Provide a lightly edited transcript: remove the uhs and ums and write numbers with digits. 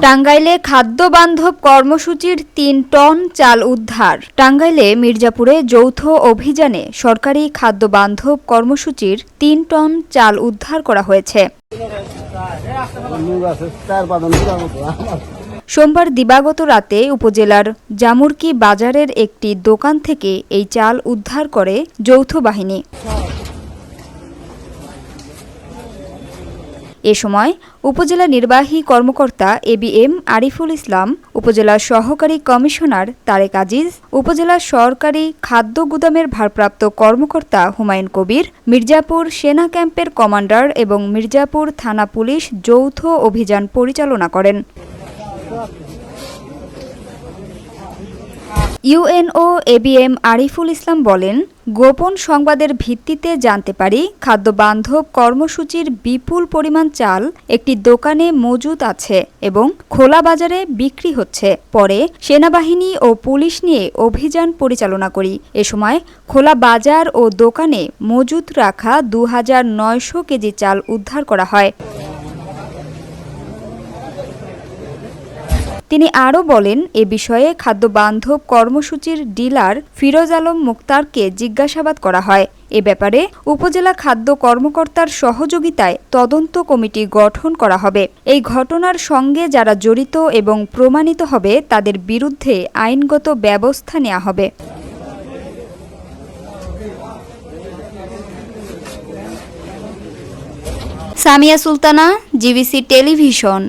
টাঙ্গাইলে খাদ্য বান্ধব কর্মসূচির ৩ টন চাল উদ্ধার। টাঙ্গাইলে মির্জাপুরে যৌথ অভিযানে সরকারি খাদ্য বান্ধব কর্মসূচির ৩ টন চাল উদ্ধার করা হয়েছে। সোমবার দিবাগত রাতে উপজেলার জামুরকি বাজারের একটি দোকান থেকে এই চাল উদ্ধার করে যৌথ বাহিনী। এ সময় উপজেলা নির্বাহী কর্মকর্তা এবিএম আরিফুল ইসলাম, উপজেলা সহকারী কমিশনার তারেক আজিজ, উপজেলা সরকারি খাদ্য গুদামের ভারপ্রাপ্ত কর্মকর্তা হুমায়ুন কবির, মির্জাপুর সেনা ক্যাম্পের কমান্ডার এবং মির্জাপুর থানা পুলিশ যৌথ অভিযান পরিচালনা করেন। ইউএনও এবিএম আরিফুল ইসলাম বলেন, গোপন সংবাদের ভিত্তিতে জানতে পারি খাদ্য বান্ধব কর্মসূচির বিপুল পরিমাণ চাল একটি দোকানে মজুদ আছে এবং খোলা বাজারে বিক্রি হচ্ছে। পরে সেনাবাহিনী ও পুলিশ নিয়ে অভিযান পরিচালনা করি। এ সময় খোলা বাজার ও দোকানে মজুদ রাখা ২৯০০ কেজি চাল উদ্ধার করা হয়। তিনি আরও বলেন, এ বিষয়ে খাদ্য বান্ধব কর্মসূচির ডিলার ফিরোজ আলম মুক্তারকে জিজ্ঞাসাবাদ করা হয়। এ ব্যাপারে উপজেলা খাদ্য কর্মকর্তার সহযোগিতায় তদন্ত কমিটি গঠন করা হবে। এই ঘটনার সঙ্গে যারা জড়িত এবং প্রমাণিত হবে তাদের বিরুদ্ধে আইনগত ব্যবস্থা নেওয়া হবে। Samia Sultana, GBC television.